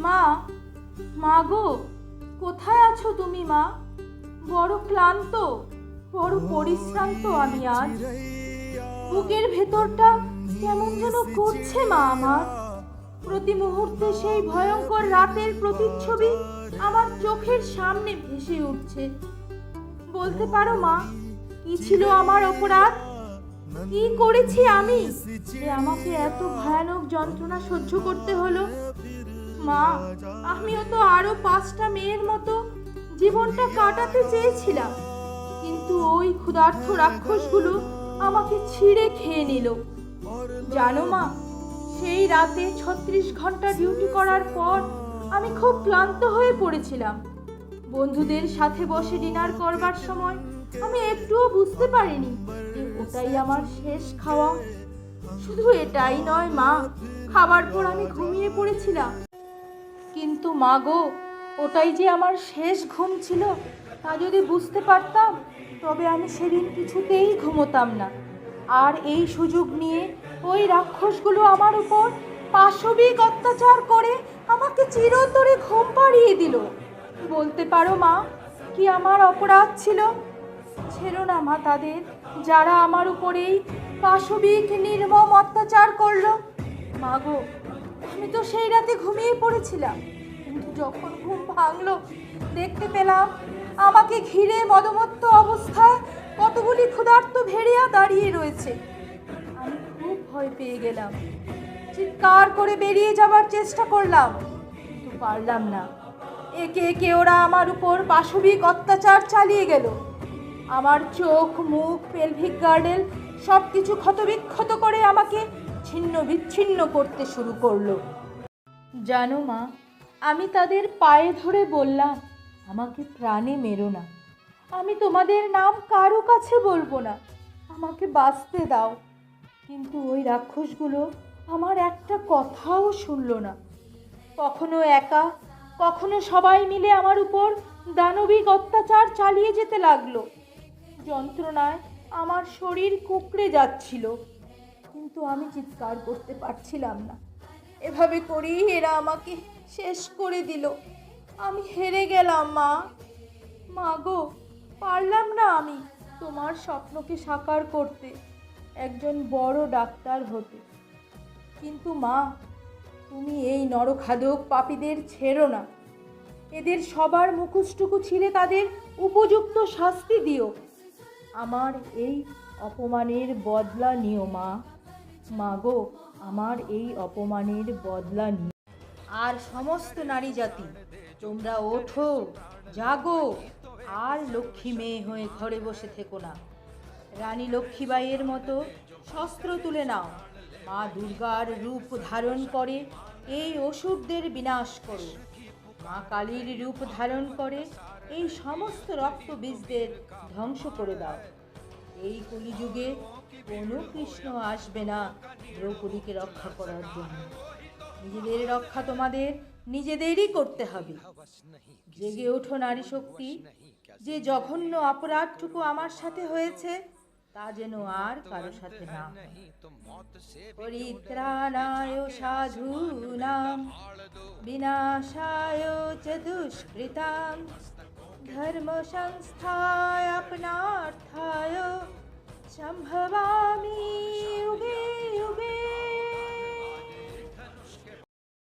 মা, মা গো, কোথায় আছো তুমি মা? বড় ক্লান্ত, বড় পরিশ্রান্ত আমি আজ। বুকের ভেতরটা কেমন যেন করছে মা আমার। প্রতি মুহূর্তে সেই ভয়ঙ্কর রাতের প্রতিচ্ছবি আমার চোখের সামনে ভেসে উঠছে। বলতে পারো মা, কি ছিল আমার অপরাধ? কি করেছি আমি যে আমাকে এত ভয়ানক যন্ত্রণা সহ্য করতে হলো? মা, আমিও তো আরো 5টা মেয়ের মতো জীবনটা কাটাতে চেয়েছিলাম, কিন্তু ওই ক্ষুধার্ত রাক্ষসগুলো আমাকে ছিঁড়ে খেয়ে নিল। জানো মা, সেই রাতে 36 ঘন্টা ডিউটি করার পর আমি খুব ক্লান্ত হয়ে পড়েছিলাম। বন্ধুদের সাথে বসে ডিনার করবার সময় আমি একটুও বুঝতে পারিনি যে ওটাই আমার শেষ খাওয়া। শুধু এটাই নয় মা, খাবার পর আমি ঘুমিয়ে পড়েছিলাম। কিন্তু মা গো, ওটাই যে আমার শেষ ঘুম ছিল তা যদি বুঝতে পারতাম, তবে আমি সেদিন কিছুতেই ঘুমোতাম না। আর এই সুযোগ নিয়ে ওই রাক্ষসগুলো আমার উপর পাশবিক অত্যাচার করে আমাকে চিরতরে ঘুম পাড়িয়ে দিল। বলতে পারো মা, কি আমার অপরাধ ছিল? ছিল না মা তাদের, যারা আমার উপরেই পাশবিক নির্মম অত্যাচার করলো? মা গো, আমি তো সেই রাতে ঘুমিয়ে পড়েছিলাম, কিন্তু যখন ঘুম ভাঙলো দেখতে পেলাম আমাকে ঘিরে মদমত্ত অবস্থায় কতগুলি ক্ষুধার্ত ভেড়িয়া দাঁড়িয়ে রয়েছে। আমি খুব ভয় পেয়ে গেলাম। চিৎকার করে বেরিয়ে যাবার চেষ্টা করলাম, কিন্তু পারলাম না। একে একে ওরা আমার উপর পাশবিক অত্যাচার চালিয়ে গেল। আমার চোখ, মুখ, পেলভিক গার্ডেল সব কিছু ক্ষতবিক্ষত করে আমাকে ছিন্ন বিচ্ছিন্ন করতে শুরু করলো। জানো মা, আমি তাদের পায়ে ধরে বললাম, আমাকে প্রাণে মেরো না, আমি তোমাদের নাম কারো কাছে বলবো না, আমাকে বাঁচতে দাও। কিন্তু ওই রাক্ষসগুলো আমার একটা কথাও শুনলো না। কখনো একা, কখনো সবাই মিলে আমার উপর দানবিক অত্যাচার চালিয়ে যেতে লাগলো। যন্ত্রণায় আমার শরীর কুঁকড়ে যাচ্ছিল, কিন্তু আমি চিৎকার করতে পারছিলাম না। এভাবে করেই এরা আমাকে শেষ করে দিল। আমি হেরে গেলাম মা। মা গো, পারলাম না আমি তোমার স্বপ্নকে সাকার করতে, একজন বড় ডাক্তার হতে। কিন্তু মা, তুমি এই নরখাদক পাপীদের ছেড়ো না। এদের সবার মুখোশটুকু ছিঁড়ে তাদের উপযুক্ত শাস্তি দিও। আমার এই অপমানের বদলা নিও মা। মা গো, আমার এই অপমানের বদলা নিও। আর সমস্ত নারী জাতি, তোমরা ওঠো, জাগো, আর লক্ষ্মী মেয়ে হয়ে ঘরে বসে থেকো না। রানী লক্ষ্মীবাইয়ের মতো শস্ত্র তুলে নাও। মা দুর্গার রূপ ধারণ করে এই অসুরদের বিনাশ করো। মা কালীর রূপ ধারণ করে এই সমস্ত রক্তবীজদের ধ্বংস করে দাও। এই কলিযুগে কোনো কৃষ্ণ আসবে না দ্রৌপদীকে রক্ষা করার জন্য। নিজেদের রক্ষা তোমাদের নিজেদেরই করতে হবে। জেগে ওঠো নারী শক্তি, যে জঘন্য অপরাধটুকু আমার সাথে হয়েছে তা যেন আর কারো সাথে না হয়। পরিত্রাণায় সাধূনাং বিনাশায় চ দুষ্কৃতাং ধর্ম সংস্থাপনার্থায় সম্ভবামি যুগে